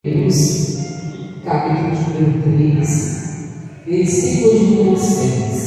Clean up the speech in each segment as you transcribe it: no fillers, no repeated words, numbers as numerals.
Hebreus, capítulo de número 3, versículo de número 6.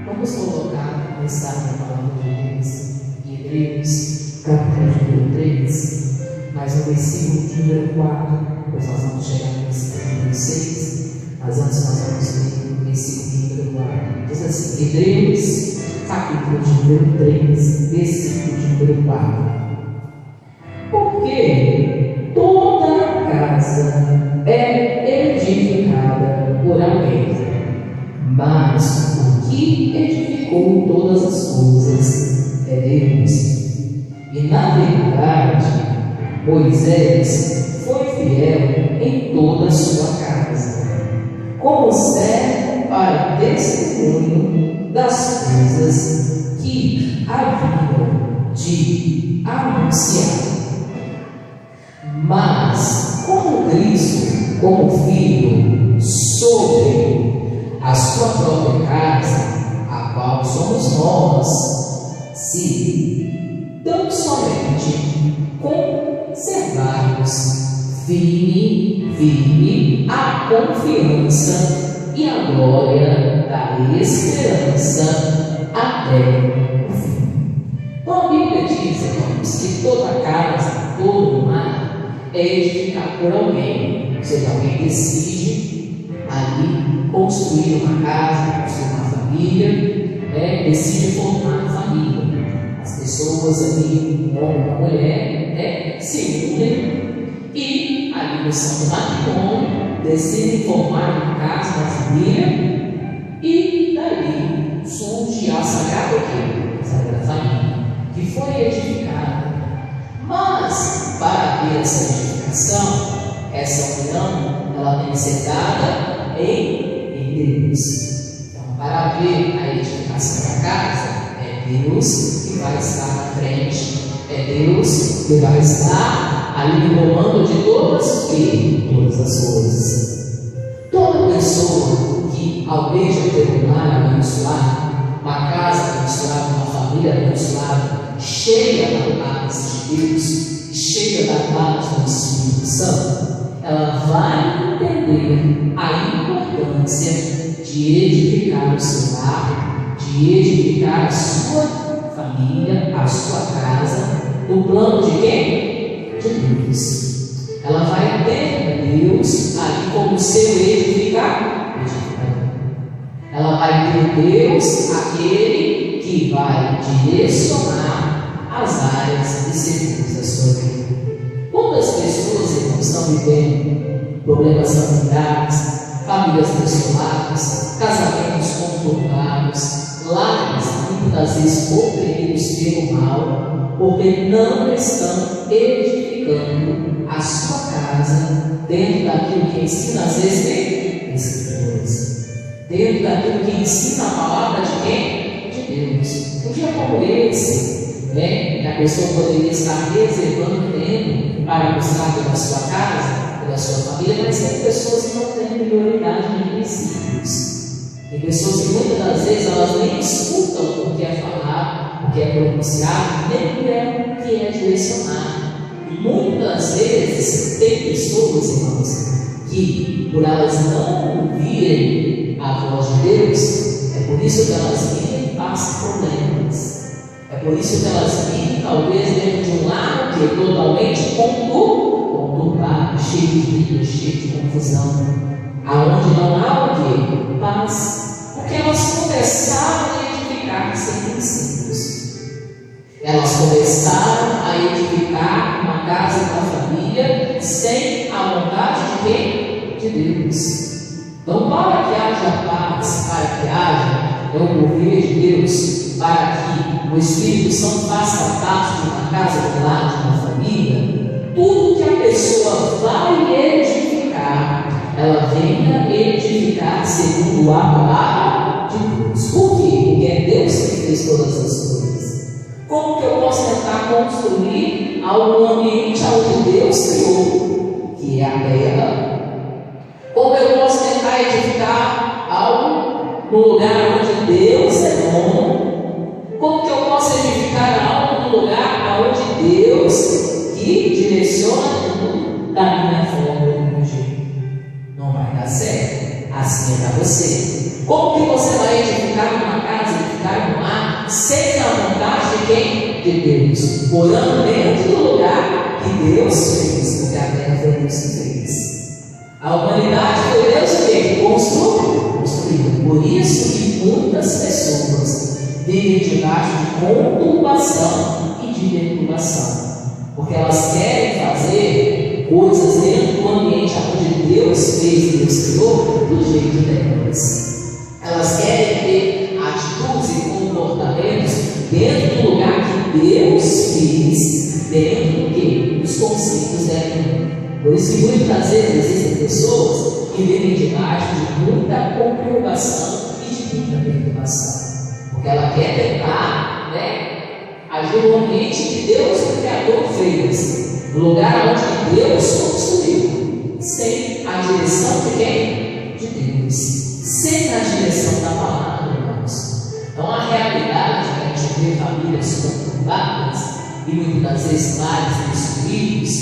Vamos colocar nessa palavra de Deus em Hebreus, capítulo de número 3, mas no versículo de número 4, pois nós vamos chegar no versículo de número 6, mas antes nós vamos ler o versículo de número 4. Diz assim: Hebreus, capítulo de número 3, versículo de número 4. Porque toda casa é edificada por alguém, mas o que edificou todas as coisas é Deus. E na verdade, Moisés foi fiel em toda a sua casa, como servo para testemunho das coisas que haviam de anunciar. Mas, como Cristo, como Filho, sobre a sua própria casa, a qual somos nós, se tão somente conservarmos firme a confiança e a glória da esperança até o fim. Então a Bíblia diz, irmãos, que toda casa, todo lar é edificado por alguém, ou seja, alguém decide ali construir uma casa, construir uma família, decide formar uma família. As pessoas ali, um homem e uma mulher, se unem e ali no santo matrimônio decidem formar uma casa, uma família, e dali surge a sagrada família, que foi edificada. Mas para haver essa edificação, essa união, ela tem que ser dada em Deus. Então, para haver a edificação da casa, é Deus que vai estar na frente, é Deus que vai estar ali no comando de todas as coisas. Toda pessoa que almeja ter um lar abençoado, uma casa abençoada, uma família abençoada, cheia da paz de Deus, cheia da paz do Espírito Santo, ela vai entender a importância de edificar o seu lar, de edificar a sua família, a sua casa, no plano de quem? De Deus. Ela vai ter Deus ali como seu edificador. Ela vai ter Deus, aquele que vai direcionar as áreas de serviço da sua vida. Quantas pessoas, irmãos, estão vivendo problemas familiares, famílias desoladas, casamentos conturbados, lares muitas vezes oprimidos pelo mal, porque não estão edificando a sua casa dentro daquilo que ensina as Escrituras, dentro daquilo que ensina a palavra de quem? De Deus. Um dia como esse, que a pessoa poderia estar reservando tempo para buscar pela sua casa, pela sua família, mas tem pessoas que não têm prioridade de princípios. Tem pessoas que muitas das vezes elas nem escutam o que é falar, o que é pronunciar, nem o que é direcionar. E muitas das vezes tem pessoas, irmãos, que por elas não ouvirem a voz de Deus, é por isso que elas vivem passam problemas. É por isso que elas vivem, talvez, dentro de um lar que é totalmente conturbado, cheio de briga, cheio de confusão, aonde não há o quê? Paz. Porque elas começaram a edificar sem princípios. Elas começaram a edificar uma casa da família sem a vontade de quem? De Deus. Então, para que haja paz, para que haja o mover de Deus, para que o Espírito Santo faça parte de uma casa, de um lar, de uma família, tudo que a pessoa vai edificar, ela venha edificar segundo a palavra de Deus. Por quê? Porque é Deus que fez todas as coisas. Como que eu posso tentar construir algum ambiente onde Deus criou, que é a terra? Como eu posso tentar edificar algo no lugar onde Deus é dono? Como que eu posso edificar algo no lugar onde Deus que direciona tudo da minha forma e do meu jeito? Não vai dar certo. Assim é para você. Como que você vai edificar uma casa, edificar um lar, sem a vontade de quem? De Deus. Morando dentro do lugar que Deus fez, porque a terra foi Deus que fez. A humanidade foi Deus que construiu. Por isso que muitas pessoas vivem debaixo de conturbação e de perturbação. Porque elas querem fazer coisas dentro do ambiente onde Deus fez, Deus criou, do jeito delas. Elas querem ter atitudes e comportamentos dentro do lugar que Deus fez, dentro do que? Dos conceitos dela. Por isso que muitas vezes existem pessoas que vivem debaixo de muita conturbação e de muita perturbação. Porque ela quer tentar, agir no ambiente que Deus, o Criador, fez, no lugar onde Deus construiu, sem a direção de quem? De Deus. Sem a direção da palavra, irmãos. Então a realidade é que a gente vê famílias conturbadas e muitas vezes lares destruídos,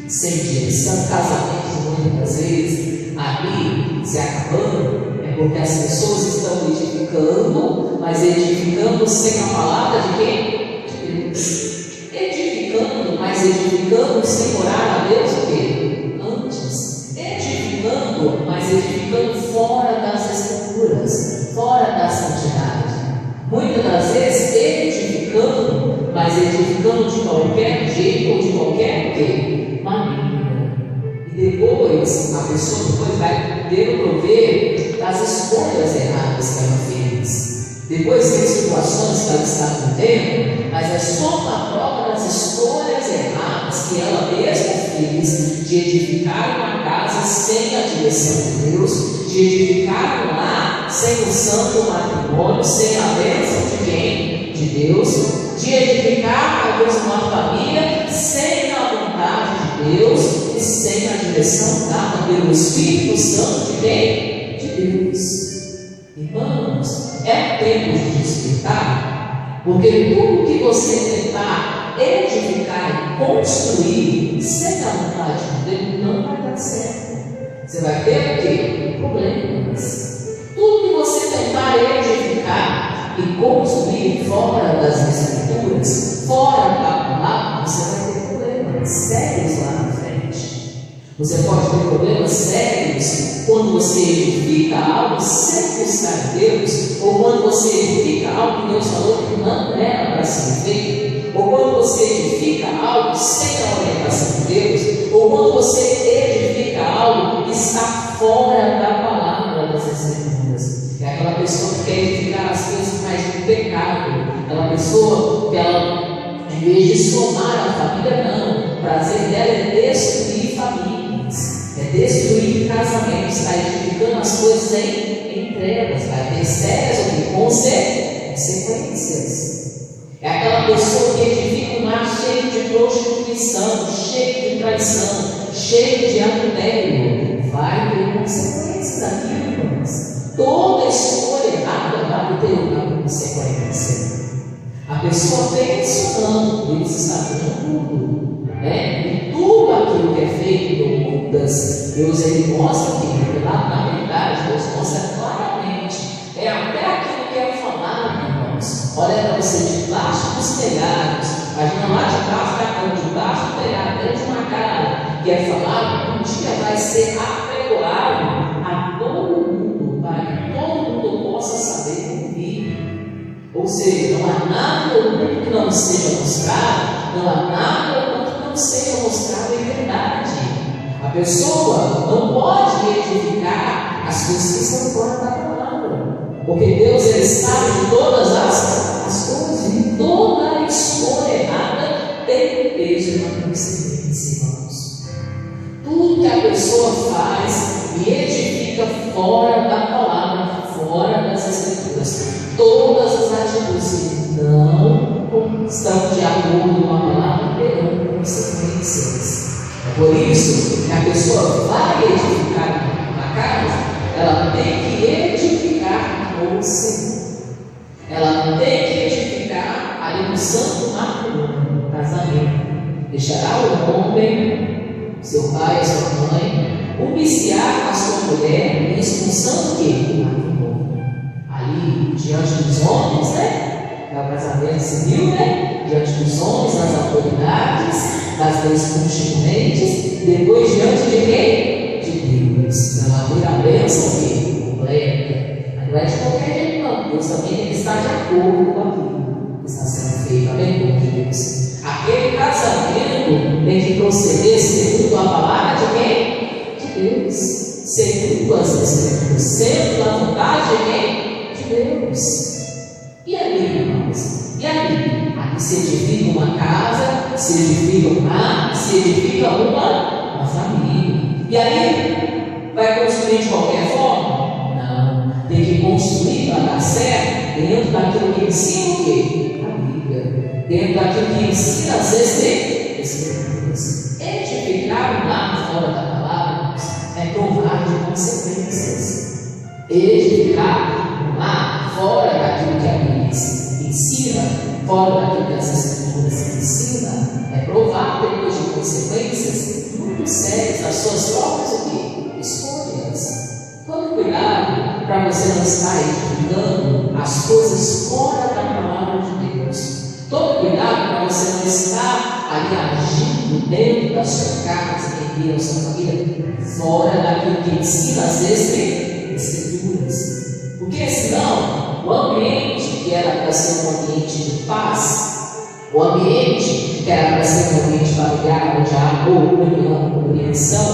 sem direção, casamentos muitas vezes ali se acabando, é porque as pessoas estão edificando, mas edificando sem a palavra de quem? De Deus. Edificando, mas edificando sem orar a Deus o quê? Antes. Edificando, mas edificando fora das escrituras, fora da santidade. Muitas das vezes edificando, mas edificando de qualquer jeito ou de qualquer quê? Maligna. E depois, a pessoa vai ter o prover das escolhas erradas que ela fez. Depois tem situações que ela está vivendo, mas é só uma prova das escolhas erradas que ela mesma fez de edificar uma casa sem a direção de Deus, de edificar um lar sem o santo matrimônio, sem a bênção de quem? De Deus, de edificar talvez uma família sem a vontade de Deus e sem a direção dada pelo Espírito Santo de quem? De Deus. Irmãos, é tempo de despertar, porque tudo que você tentar edificar e construir sem a vontade de Deus não vai dar certo. Você vai ter o quê? Problemas. Tudo que você tentar edificar e construir fora das escrituras, fora da palavra, você vai ter problemas sérios lá na frente. Você pode ter problemas sérios quando você edifica algo sem buscar Deus, ou quando você edifica algo que Deus falou que não era para ser feito, ou quando você edifica algo sem a orientação de Deus, ou quando você edifica algo que está fora da palavra das escrituras. É aquela pessoa que quer edificar as coisas mais do pecado, aquela pessoa que ela, em vez de somar a família, não, o prazer dela é destruir famílias, é destruir casamentos, está edificando as coisas em trevas, vai ter sérias consequências. É aquela pessoa que edifica um lar cheio de prostituição, cheio de traição, cheio de adultério, vai ter consequências aqui, irmãos. Toda escolha errada vai ter uma consequência. A pessoa pensa não, Deus está vendo tudo, e tudo aquilo que é feito em ocultas, Deus ele mostra que, na verdade, Deus mostra claramente olha para você debaixo dos telhados. Imagina lá debaixo da cama, debaixo do telhado, dentro de uma casa, que é falado, um dia vai ser apregoado a todo mundo, para que todo mundo possa saber e ouvir. Ou seja, não há nada no mundo que não seja mostrado, não há nada no mundo que não seja mostrado em verdade. A pessoa não pode edificar as coisas que estão fora da palavra, porque Deus, Ele sabe de todas as coisas, e toda a escolha errada tem peso na consequência, irmãos. Tudo que a pessoa faz e edifica fora da palavra, fora das Escrituras, todas as atitudes que não estão de acordo com a palavra terão consequências. É por isso que a pessoa vai edificar uma casa, ela tem que edificar o Senhor. Ela tem que edificar ali no santo matrimônio, no casamento. Deixará o homem, seu pai e sua mãe, uniciar a sua mulher, expulsando o quê? O matrimônio. Ali, diante dos homens, né? É o casamento civil, né? Diante dos homens, das autoridades, das leis constituintes, depois diante de quem? De Deus. Ela abrir a bênção completa. Não é de qualquer jeito, não. Deus também tem que estar de acordo com aquilo que está sendo feito. Amém? Com Deus. Aquele casamento tem que proceder segundo a palavra de quem? De Deus. Segundo as Escrituras, segundo a vontade de quem? De Deus. E ali, irmãos? E ali? Aqui se edifica uma casa, se edifica um lar, se edifica uma família. E aí, vai construir de qualquer forma? Não. Tem que construir para dar certo dentro daquilo que ensina o quê? A Bíblia. Dentro daquilo que ensina as Escrituras. Edificar um lar fora da palavra é provar de consequências. Edificar um lar fora daquilo que a Bíblia ensina, fora daquilo que as Escrituras ensinam, é provar depois de consequências muito sérias das suas próprias escolhas. Tome cuidado para você não estar edificando as coisas fora da palavra de Deus. Tome cuidado para você não estar ali agindo dentro da sua casa, dentro da sua família, fora daquilo que ensina as Escrituras. Porque senão, o ambiente que era para ser um ambiente de paz, o ambiente que era para ser um ambiente familiar, onde há união, compreensão,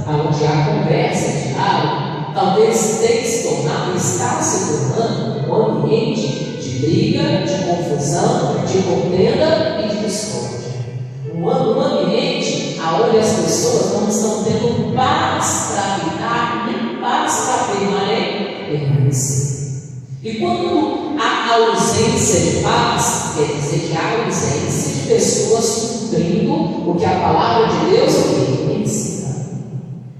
onde há conversa, diálogo, talvez tenha se tornado, está se tornando um ambiente de briga, de confusão, de contenda e de discórdia. Um ambiente onde as pessoas não estão tendo paz para habitar, nem paz para permanecer. E quando há ausência de paz, quer dizer que há ausência de pessoas cumprindo o que a palavra de Deus ensina.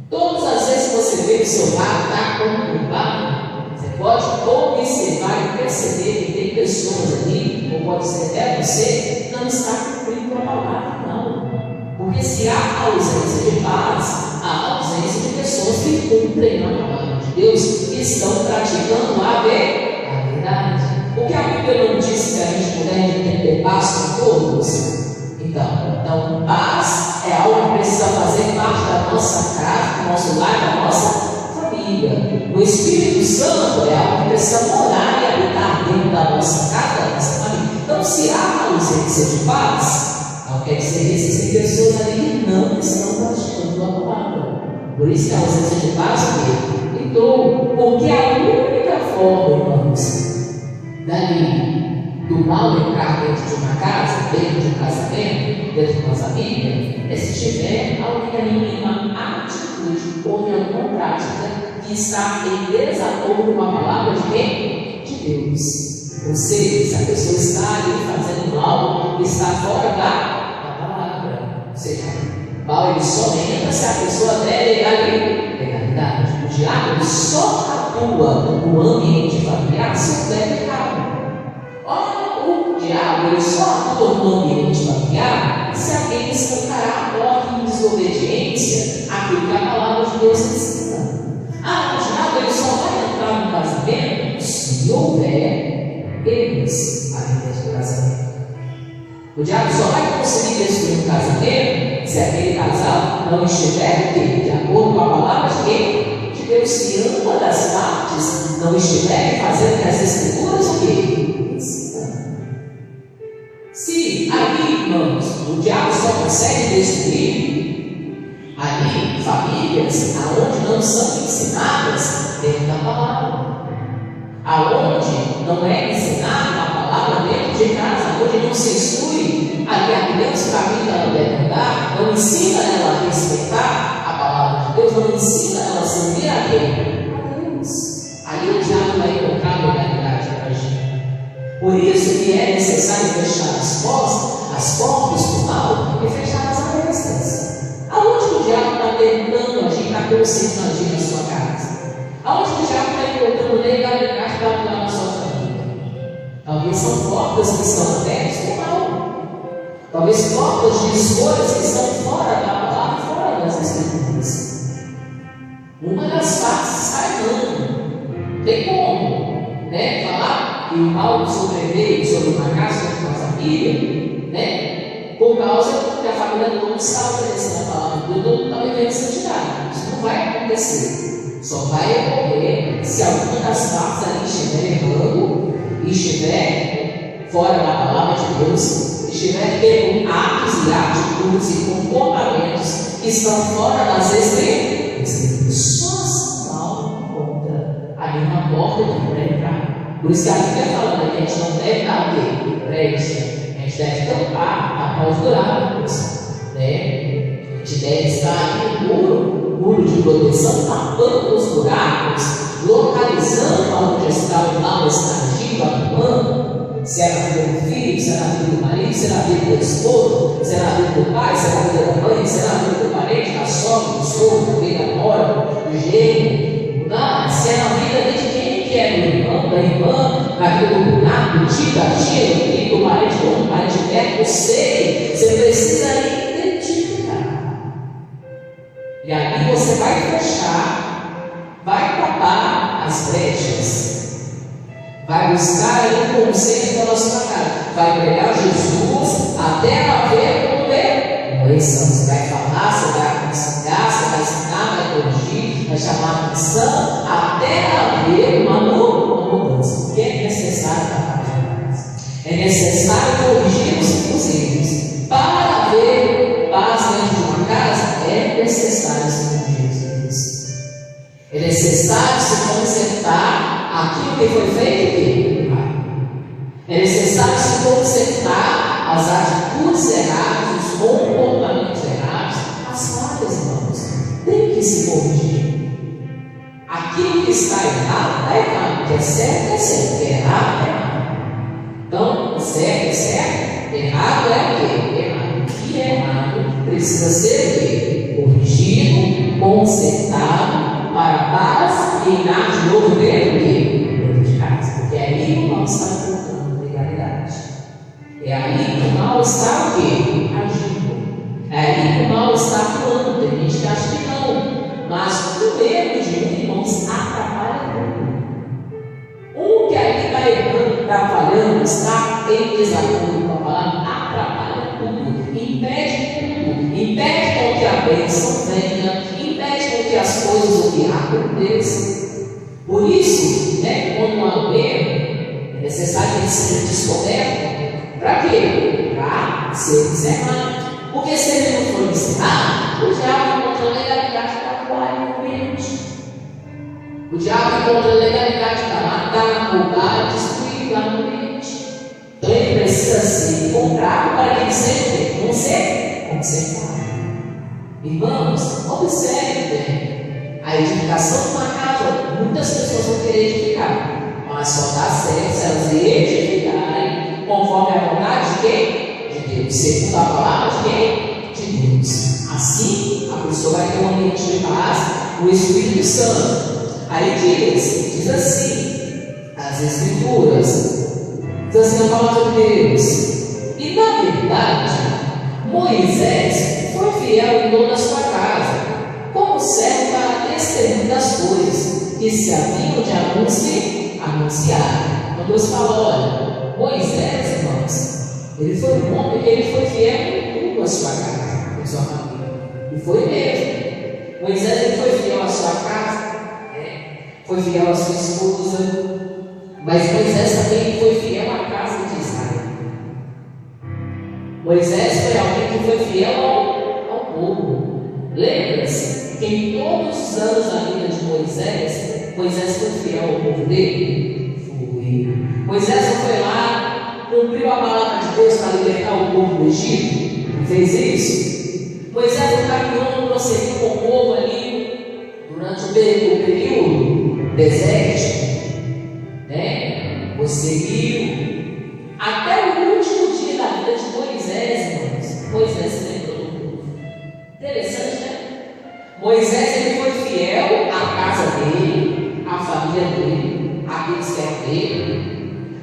Todas as vezes que você vê que o seu lar está conturbado, você pode observar e perceber que tem pessoas ali, ou pode ser até você, que não está cumprindo a palavra, não. Porque se há ausência de paz, há ausência de pessoas que cumprem a palavra de Deus, que estão praticando a verdade. Porque a Bíblia não diz que a gente puder ter paz com todos. Então, paz é algo que precisa fazer parte da nossa casa, do nosso lar, da nossa família. O Espírito Santo é algo que precisa morar e habitar dentro da nossa casa, da nossa família. Então, se há ausência de paz, não quer dizer que existem pessoas ali que não estão praticando a palavra. Por isso que a ausência de paz entrou, porque a única forma, irmãos, do mal entrar dentro de uma casa, dentro de um casamento, dentro de uma família, é se tiver alguma atitude ou alguma prática que está em desacordo com a palavra de quem? De Deus. Ou seja, se a pessoa está ali fazendo algo que está fora da palavra. Ou seja, o mal ele só entra se a pessoa der legalidade. O diabo ele só atua no ambiente familiar se houver pecado. Olha, o diabo ele só atua no ambiente familiar se alguém escancarar a porta em desobediência àquilo que a palavra de Deus ensina. O diabo ele só vai entrar no casamento se houver erros. aí dentro do casamento. O diabo só vai conseguir destruir um casamento se aquele casal não estiver de acordo com a palavra de quem? De Deus. Se uma das partes não estiver fazendo que as escrituras o quê? Ensinam. Se ali, irmãos, o diabo só consegue destruir ali famílias aonde não são ensinadas dentro da palavra, aonde não é ensinada a palavra dentro de casa, onde não se instrui ali a criança o caminho que ela deve andar, não ensina ela a respeitar a palavra de Deus, não ensina ela a servir a quem? A Deus. Aí o diabo vai encontrar legalidade para agir. Por isso que é necessário fechar as portas do mal e fechar as arestas. Aonde o diabo está tentando agir, está conseguindo agir na sua casa? Aonde o diabo está encontrando legalidade para atuar na sua família? Talvez são portas que estão abertas com mal. Talvez portas de escolhas que estão fora da palavra, fora das escrituras. Uma das partes está errando. Tem como, né? Falar que o mal sobreveio sobre uma casa, sobre uma família, né? Por causa que a família não está obedecendo a palavra de Deus, não está vivendo santidade. Isso não vai acontecer. Só vai ocorrer se alguma das partes ali estiver errando e estiver fora da palavra de Deus, estiver tendo atos e atitudes e comportamentos que estão fora das escrituras. Só assim mal encontra ali uma porta de entrar. Por isso que a Bíblia fala que a gente não deve dar o quê? Brecha. A gente deve tampar após durar, né? A gente deve estar aqui no muro de proteção, tapando os buracos, localizando onde está o mal, está agindo, atuando. Se é na vida do filho, se é na vida do marido, se é na vida do esposo, se é na vida do pai, se é na vida da mãe, se é na vida do parente, da sogra, do sogro, do filho, da nora, do genro, se é na vida de quem que é do irmão, da irmã, na vida do cunhado, do tio, da tia, do filho, do parente, do parente perto, você precisa identificar. E ali você vai fechar, vai tapar as brechas. Vai buscar aí um conselho pela sua casa. Vai pregar Jesus até ela ver como é. Você vai falar, você vai aconselhar, você vai ensinar, vai corrigir, vai chamar a atenção até ela ver uma mudança. Porque é necessário tratar com isso. É necessário corrigir os erros. Para haver paz dentro de uma casa, é necessário se corrigir os erros. É necessário se consertar aquilo que foi feito. É necessário se consertar as atitudes erradas, os comportamentos errados, as falhas, irmãos. Tem que se corrigir. Aquilo que está errado, está errado. O que é certo, é certo. O que é errado, é errado. Então, certo é certo. Errado é o quê? Errado. O que é errado precisa ser o quê? Corrigido, consertado, para a paz reinar de novo dentro de casa. Porque é ali que o mal está encontrando legalidade. É ali que o mal está o quê? Agindo. É ali que o mal está atuando. Tem gente que acha que não. Mas o erro de um, irmãos, atrapalha tudo. Um que ali está errando, está falhando, está em desacordo com a palavra, atrapalha tudo. Impede tudo. Impede com que a bênção venha. Impede com que as coisas o que aconteçam. Por isso, quando há um erro, é necessário que ele seja descoberto. Para quê? Para ser encerrado. Porque se ele não for encerrado, o diabo encontra legalidade para atuar no ambiente. O diabo encontra legalidade para matar, roubar, destruir lá no ambiente. Então ele precisa ser encontrado para que ele seja consertado. Irmãos, observe bem. A edificação de uma casa, muitas pessoas vão querer edificar, mas só dá certo se elas edificarem conforme a vontade de quem? De Deus. Segundo a palavra de quem? De Deus. Assim, a pessoa vai ter um ambiente de paz, o Espírito Santo. Aí diz assim, as Escrituras, diz assim a palavra de Deus. E na verdade, Moisés foi fiel em toda a sua casa, como servo para testemunho das coisas que se haviam de anunciar. Então Deus fala: olha, Moisés, irmãos, ele foi um homem que ele foi fiel em tudo à sua casa, à sua família. E foi mesmo. Moisés ele foi fiel à sua casa, foi fiel à sua esposa, mas Moisés também foi fiel à casa de Israel. Moisés foi alguém que foi fiel ao povo. Lembra-se que em todos os anos da vida de Moisés, Moisés foi fiel ao povo dele? Foi. Moisés não foi lá, cumpriu a palavra de Deus para libertar o povo do Egito? Não fez isso? Moisés não caminhou, não prosseguiu com o povo ali durante o período desértico, né? Prosseguiu até o último dia da vida de Moisés, irmãos. Moisés se lembrou do povo. Interessante, né? Moisés ele foi fiel à casa dele, à família dele, àqueles que eram dele,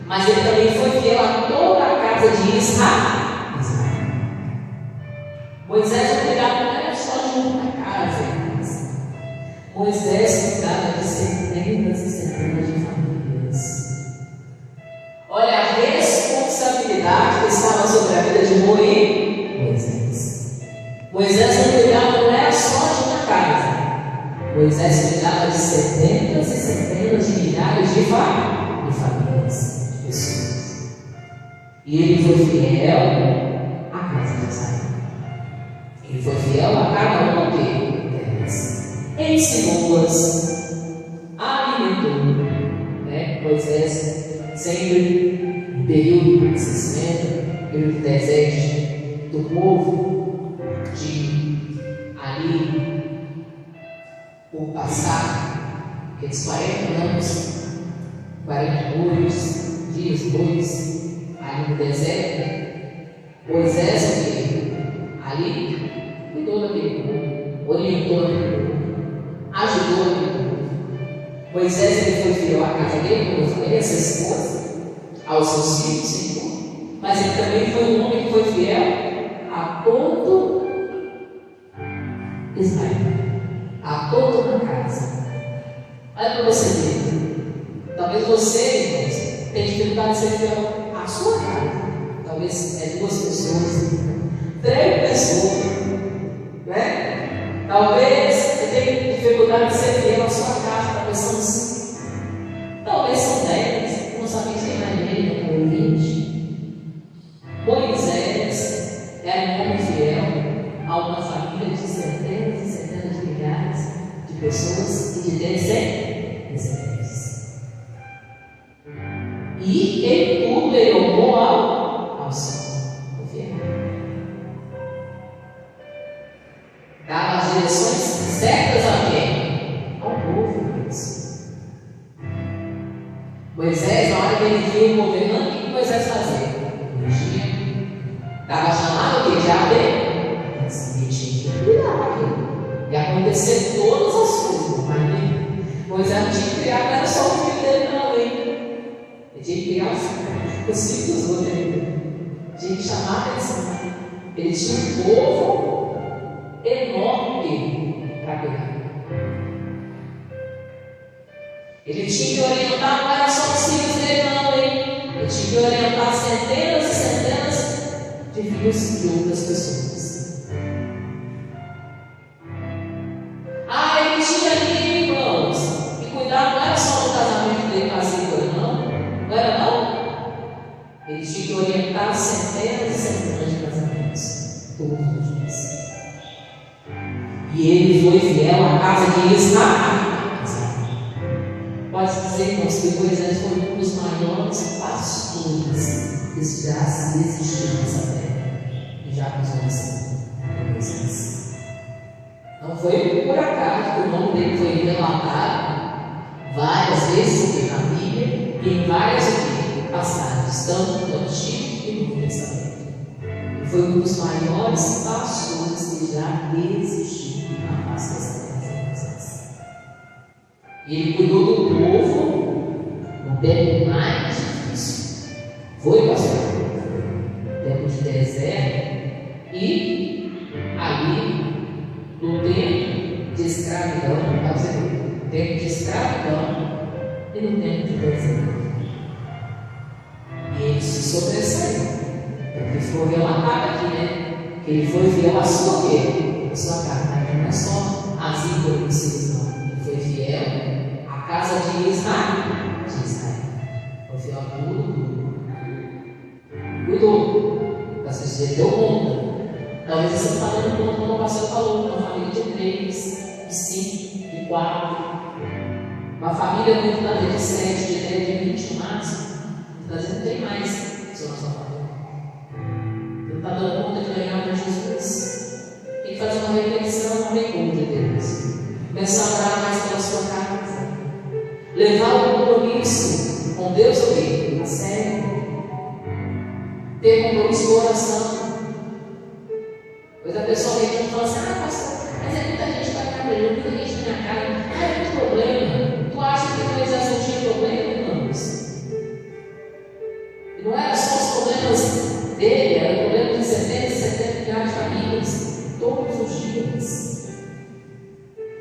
mas ele também foi fiel a toda a casa de Israel. Moisés não cuidava não era só de uma casa, irmãos. Moisés cuidava de centenas e centenas de famílias. Olha a responsabilidade que estava sobre a vida de Moisés. Moisés não cuidava não era só de uma casa. Moisés cuidava de centenas e centenas de milhares de famílias, de pessoas. E ele foi fiel à casa de Israel. Ele foi fiel a cada uma delas. Ensinou-as, alimentou, né? Moisés sempre no período de crescimento, período deserto do povo, de ali por passar aqueles 40 anos, 42 dias, ali no deserto. Moisés ali cuidou daquele povo, orientou aquele povo, ajudou aquele povo. Moisés ele foi fiel à casa dele, como eu falei, a sua esposa, aos seus filhos, Senhor, mas ele também foi um homem que foi fiel a todo Israel, a toda uma casa. Olha para você ver, talvez você, irmãos, tenha dificuldade de ser fiel à sua casa. Talvez é 2 pessoas, 3 pessoas, né? Talvez você tenha dificuldade de ser fiel à sua casa, talvez são 5, talvez são 10, não sabem se na igreja, ou 20. Moisés era um homem fiel a uma família de centenas e centenas de milhares de pessoas e de descendentes. E ele tudo ele honrou ao Senhor. Dava as direções certas a quem? Ao povo. Moisés, na hora que ele viu o governante, o que Moisés fazia? Corrigia, dava chamada de Jabé, mas ele tinha que cuidar daquilo. E acontecer todas as coisas, mas Moisés não tinha que criar, não era só o filho dele, não, hein? Ele tinha que criar os filhos dos outros, tinha que chamar a atenção. Ele tinha um povo enorme para cuidar. Ele tinha que orientar, não era só os filhos dele, não, hein? Ele tinha que orientar centenas e centenas de filhos de outras pessoas. Ele tinha ali, irmãos, que cuidar não era só do casamento dele com a Zípora, não? Não era, não? Ele tinha que orientar centenas e centenas de casamentos, todos os dias. E ele foi fiel à casa de Israel. Pode dizer, irmãos, que Moisés foi um dos maiores pastores que já existiu nessa terra. E já usamos Moisés. Não foi por acaso que o nome dele foi relatado várias vezes na Bíblia e em várias passagens, tanto no Antigo e no Novo Testamento. Ele foi um dos maiores pastores que já existiu na face dessa terra. E ele cuidou do povo no tempo mais difícil. Foi, pastor? Tempo de deserto e ali no tempo de escravidão, no tempo de escravidão e no tempo de deserto. E ele for ver uma carta aqui, né? Que ele foi fiel à sua quê? A sua casa. Mas não é só as ídolos, não. Ele foi fiel à casa de Israel. Foi fiel a tudo. Cuidou. Você deu conta. Talvez você não está dando conta, como o pastor falou, uma família de 3, de 5, de 4. Uma família muito da de 7, de 10, de 20 no máximo. Muitas vezes não tem mais seu na sua família. Não está dando conta de ganhar para Jesus. Tem que fazer uma reflexão, uma pergunta de Deus. Começar a orar mais pela sua casa. Levar o compromisso com Deus o quê? A sério. Ter compromisso com oração. Pois a pessoa vem e fala assim: pastor, mas é muita gente que vai ficar preso, muita gente na minha casa. É muito problema. Tu acha que Moisés não tinha problema, irmãos? E não era só os problemas dele, era problema de 70 milhares de famílias, todos os dias.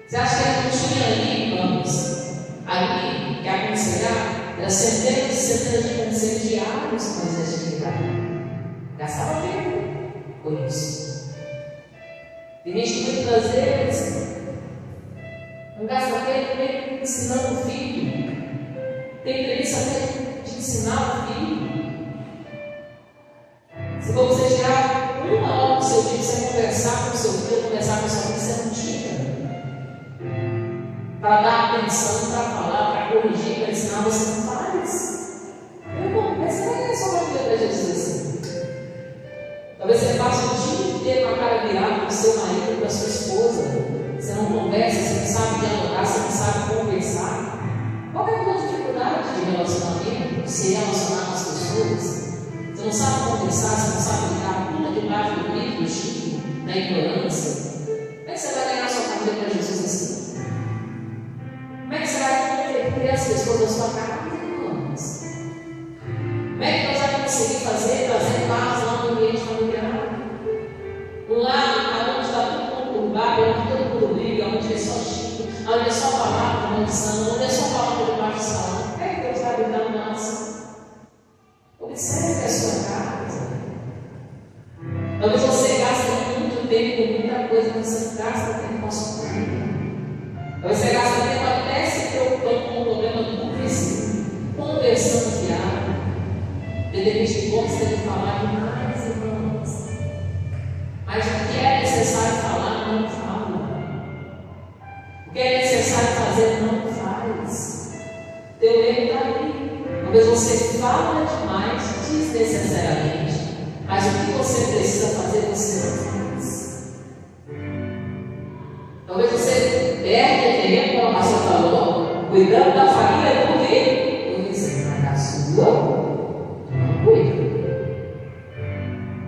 Você acha que ele não tinha ali, irmãos, ali que aconselhar? Era centenas de conselhos diários que Moisés tinha que dar. Gastava tempo com isso. Tem gente que muitas vezes não gasta tempo ensinando o filho. Tem preguiça até de ensinar o filho. Se você tirar uma hora do seu dia, você conversar com o seu filho, conversar com o seu filho, você não tira. Para dar atenção, para falar, para corrigir, para ensinar, você não faz. Meu irmão, mas você vai só uma vida para Jesus assim. Talvez você passe o dia inteiro com a cara virada com o seu marido, com a sua esposa. Você não conversa, você não sabe dialogar, você não sabe conversar. Qual é a tua dificuldade de relacionamento, se relacionar com as pessoas? Você não sabe conversar, você não sabe lidar tudo debaixo do grito, do chico, da ignorância. Como é que você vai ganhar sua família para Jesus assim? Como é que você vai converter as pessoas da sua casa, irmãos? Como é que Deus vai conseguir trazer paz lá no ambiente familiar? Um lado onde está tudo conturbado, onde todo mundo briga, onde é só chico, onde é só palavra de maldição, onde é só palavra de baixo salão. Como é que Deus vai lidar com nós? Observe a sua casa. Talvez você gaste muito tempo com muita coisa, mas você gasta tempo com a sua família. Talvez você gaste tempo até se preocupando com o problema do vizinho, conversando diário. De repente, você tem que falar demais, irmãos. Mas o que é necessário falar, não fala. O que é necessário fazer, não faz. Teu erro está ali. Talvez você fala demais, desnecessariamente. Mas o que você precisa fazer, você não faz. Talvez você perde tempo, como a pastora falou, cuidando da família do quê? Do vizinho, mas da sua.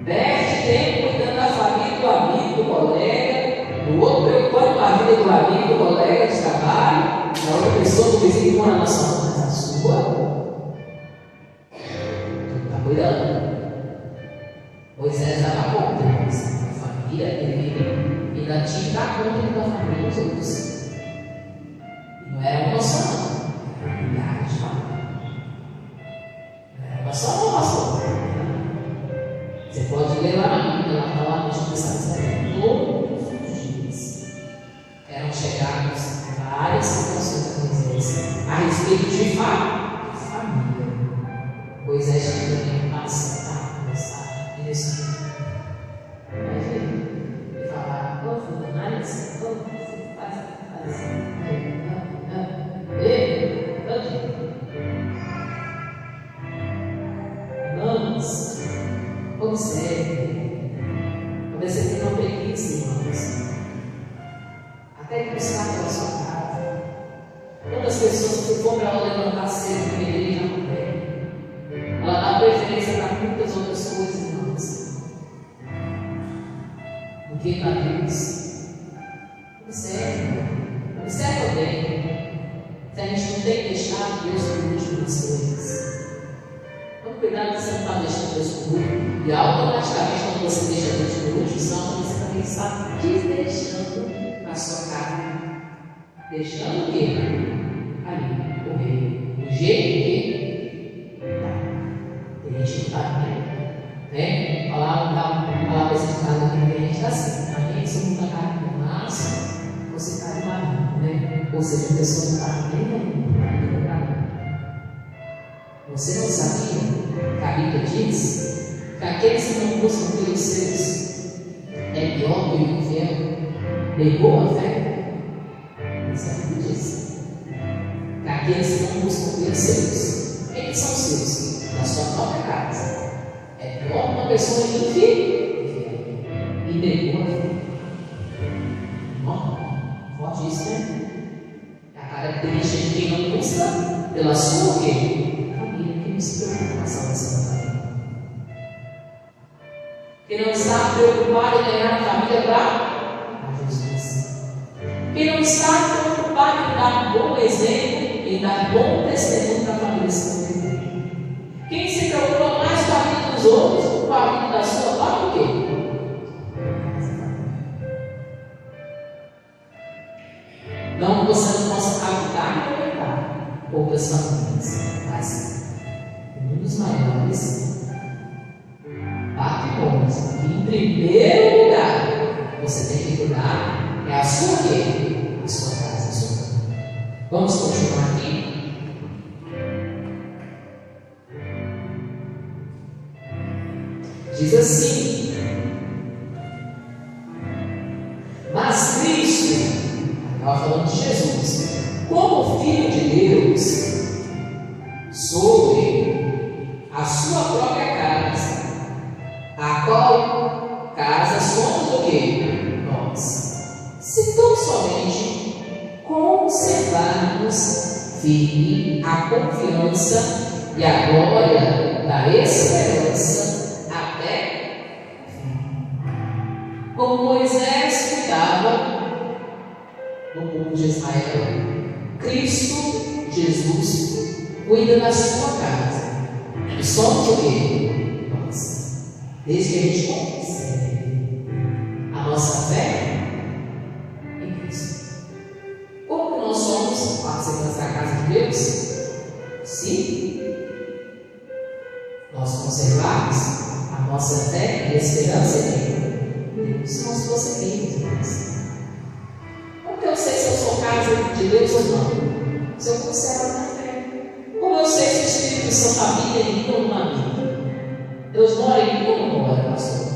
Perde tempo cuidando da família, do amigo, do colega, do outro preocupando com a vida do amigo, do colega de trabalho, da outra pessoa, do vizinho que mora na sua. Está cuidando. Moisés dava conta da família, ele ainda tinha que dar conta da família dos outros. E não era uma só, não. Era milhares de famílias. Não era uma só, não, pastor. Você pode ler lá na Bíblia, ela está lá no Antigo Testamento, todos os dias eram chegados várias situações a Moisés a respeito de família. Moisés tinha também passar, conversar, isso. Vai ver, e falar, vamos análise, vamos fazer. Vamos. Observe. Talvez você tenha uma preguiça, irmãos. Até que buscar pela sua casa. Quantas pessoas que for para ela levantar cedo na igreja não tem? Ela dá preferência para muitas outras coisas, irmãos. Do que para Deus. Observe. Observe bem. Se a gente não tem deixado Deus por último nas coisas. Tome cuidado que você não está deixando Deus por último. E automaticamente, quando você deixa Deus por último, senão você também está desdeixando a sua carne. Deixando o quê? Ali, o meio. O jeito que tem gente que está bem. né? Falar esse ditado aqui na gente está assim: amém? Se muita carne no braço, você cai no marinho, né? Ou seja, a pessoa não está nem aí. Você não sabia que a Bíblia diz que aqueles que não buscam pelos seus é pior que o inferno? Negou a fé? Isso é o que diz. Que aqueles que não buscam pelos seus, quem são os seus? Da sua própria casa. É pior que uma pessoa infiel e negou a fé. Forte isso, né? É a característica de quem não busca pela sua o quê? Família, que não se preocupa com a salvação da família. Quem não está preocupado em ganhar a família para Jesus. Quem não está preocupado em dar um bom exemplo, em dar bom testemunho para a família se converter. Quem se preocupa mais com a vida dos outros, com a vida da sua própria, o quê? Não que você não possa ajudar e orientar outras famílias, mas um dos maiores patrimônios que, em primeiro lugar, você tem que cuidar é a sua quê? A sua casa, a sua família. Vamos continuar aqui. Diz assim: mas Cristo, estava falando de Jesus, como Filho de Deus, sobre a sua própria casa, a qual casa somos o quê? Nós. Se tão somente conservarmos firme a confiança e a glória da esperança até o fim. Como Moisés cuidava do povo de Israel, Cristo Jesus cuida da sua casa. E somos o quê? Nós. Desde que a gente concebe a nossa fé em Cristo. Como que nós somos participantes da casa de Deus? Se nós conservarmos a nossa fé e esperança em Deus, se nós prosseguirmos em Deus. Eu sei se eu sou casa de Deus ou não. Se eu conservo na fé. Como eu sei se o Espírito Santo habita em mim ou na vida? Deus mora em mim ou não mora, pastor?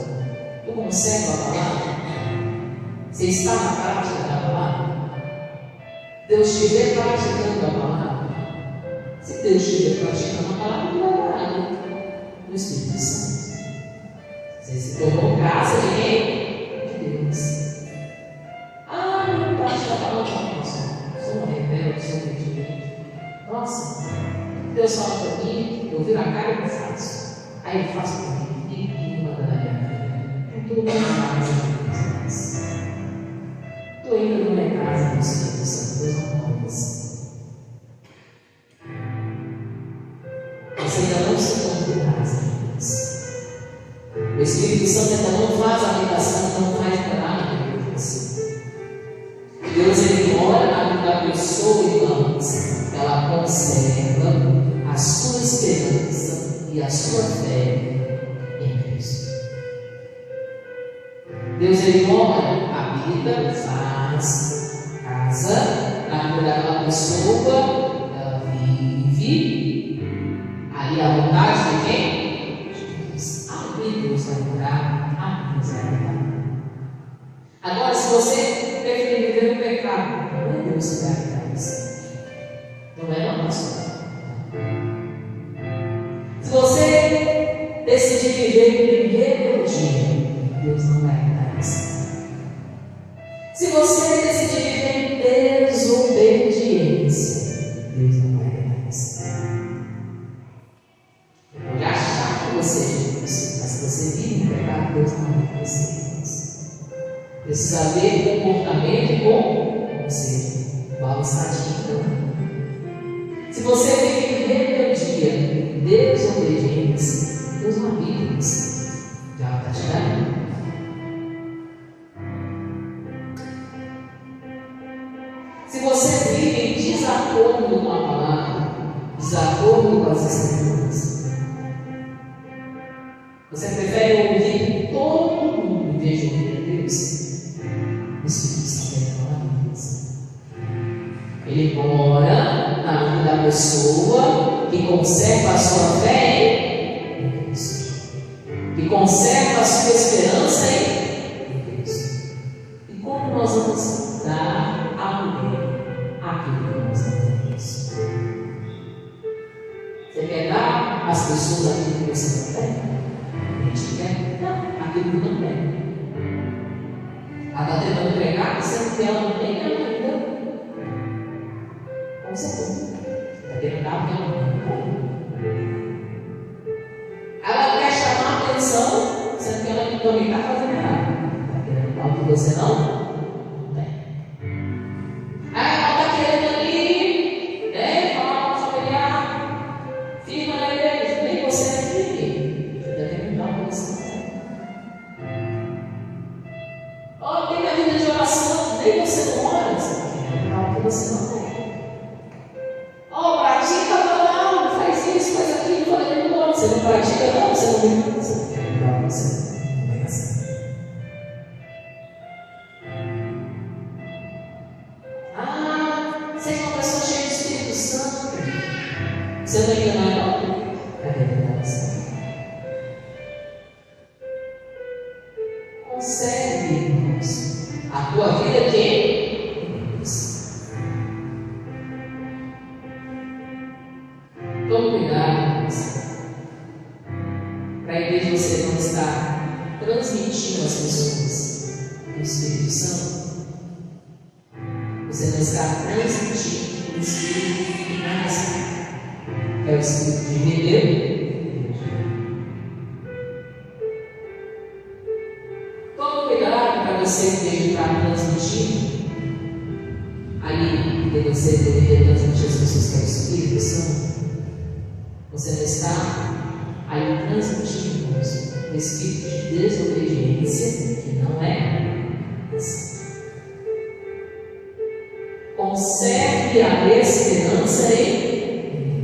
Eu conservo a palavra? Você está na prática da palavra? Deus estiver praticando a palavra? Se Deus estiver praticando a palavra, não vai morar no Espírito Santo. Você se tornou casa de quem? De Deus. Sou um rebelde, sou um obediente. Nossa, Deus fala para mim, eu viro a cara e não faço. Aí eu faço por mim, ninguém manda na minha vida. É tudo muito mais. Estou indo na minha casa, no Espírito Santo, Deus não manda você. Você ainda não se tornou casa de Deus. O Espírito Santo ainda não faz a habitação, não faz nada em você. Deus ele mora na vida da pessoa, irmãos. Ela conserva a sua esperança e a sua fé em Cristo. Deus ele mora, habita, faz casa na vida daquela pessoa. Ela vive ali a vontade de quem? De Deus. Ali Deus vai morar, ali Deus vai morar. Agora, se você preferir viver no pecado, não é Deus que vai habitar isso. Não é não, pastor. Se você decidir viver em rebeldia, Deus não vai habitar isso. Se você decidir viver em desobediência, Deus não vai habitar isso. Pode achar que você é Deus, mas se você vive no pecado, Deus não vai habitar isso. Precisa haver comportamento com você. Paulo está dizendo. Se você vive em rebeldia, desobediência, Deus não habita isso. Já está te dando? Se você vive em desacordo com a palavra, desacordo com as escrituras, Você prefere ouvir todo mundo em vez de ouvir a Deus? O Espírito Santo é maravilhoso. Ele mora na vida da pessoa que conserva a sua fé em Cristo, que conserva a sua esperança em Cristo. E como nós vamos dar a mulher aquilo que nós não temos? Você quer dar às pessoas aquilo que você não tem? A gente quer dar aquilo que não tem. Ela está tentando pregar, sendo que ela não tem ainda. Com certeza. Está querendo dar o que ela não tem. Ela quer chamar a atenção, sendo que ela também está fazendo nada. Está querendo dar o que você não tem. Ela está querendo ali, né, falar com o familiar, firma na igreja, nem você é firme. Você está querendo dar o que você não tem. Oh, tem a vida de oração, nem você não ora, você está querendo dar o que você não tem. Oh, pratica não, faz isso, faz aquilo, fala de novo. Você não pratica não, você não vê, você não quer dar o que você não tem assim. Seja uma pessoa cheia do Espírito Santo. Você não ainda não? É verdade. Consegue, irmãos, a tua vida aqui? Tome cuidado, irmãos, para em vez de você não estar transmitindo às pessoas o Espírito Santo, você não está transmitindo o Espírito que nasce, que é o Espírito de viver. Tome cuidado para você, em vez de estar transmitindo ali, que você deveria transmitir às pessoas que é o Espírito Santo, você não está ali transmitindo o Espírito de desobediência, que não é assim. Conserve a esperança em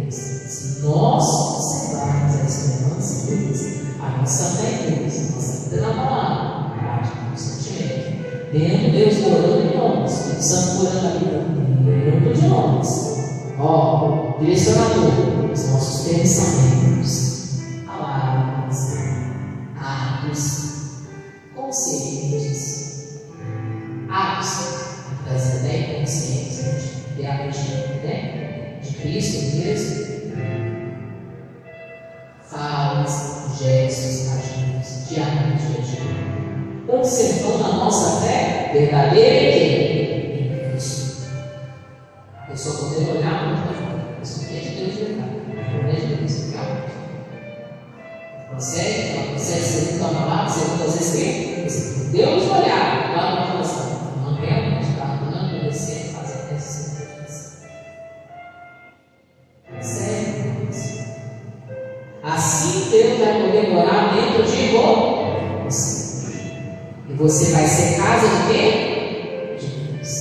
Deus. Se nós conservarmos a esperança em Deus, a nossa fé em Deus, a nossa vida na palavra, a prática do sentimento, vendo Deus morando em nós, o Espírito Santo morando ali dentro de nós, direcionador dos nossos pensamentos, palavras, atos, conscientes, atos das ideias conscientes de atingir, né? De Cristo mesmo, falas, gestos, agidos, diariamente, conservando a nossa fé verdadeira em Cristo. A pessoa poder olhar muito mais forte, a pessoa que é de Deus de verdade, não é de Deus realmente. Ela consegue ser uma palavra, segundo as Escrituras, Deus olhar lá no coração, não realmente está dando, obedecendo, fazendo esse serviço. Sério, assim Deus vai poder morar dentro de você. E você vai ser casa de quem? De Deus.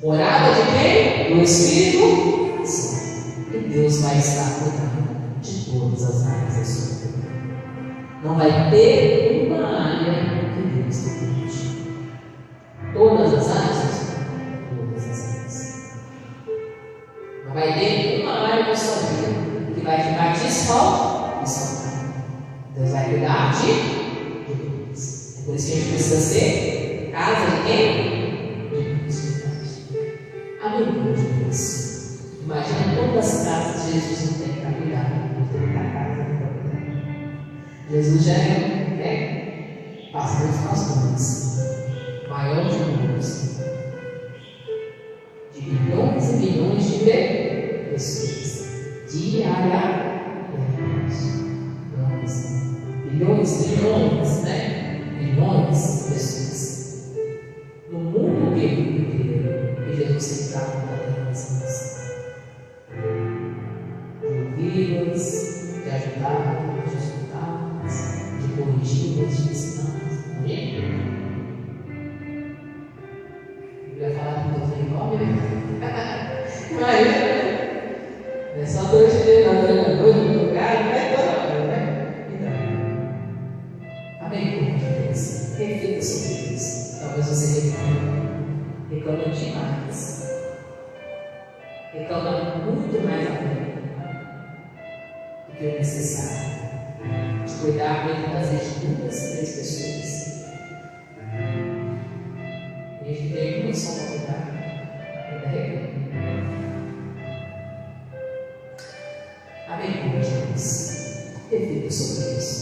Morada de quem? Do Espírito Santo. E Deus vai estar cuidando de todas as áreas da sua vida. Não vai ter uma área que Deus não permite. Todas as áreas? Todas as áreas. Não vai ter uma área da sua vida que vai ficar desfalcada. Deus vai cuidar de todas. É por isso que a gente precisa ser casa de quem? De Deus. Amém, de Deus. Imagina quantas casas Jesus não tem para cuidar. Não tem para casa para cuidar. Jesus já é pastor dos pastores, maior de muitos, de bilhões e bilhões de pessoas, diariamente, bilhões, trilhões, né? Bilhões de pessoas, no mundo inteiro, que Jesus tem dado para nós, de ouvi-los, de ajudar, de escutar, de corrigi-los, de ensinar. Amém? Eu ia falar que Deus é igual, mas é só 2 dias na noite, no lugar, não é toda hora, né? Então, reflita sobre isso. Talvez você reclama demais. Reclama muito mais além do que o necessário. De cuidar muitas vezes de 2, 3 pessoas. E a gente tem uma só para cuidar, ainda reclama. Amém, meus irmãos? Reflita sobre isso.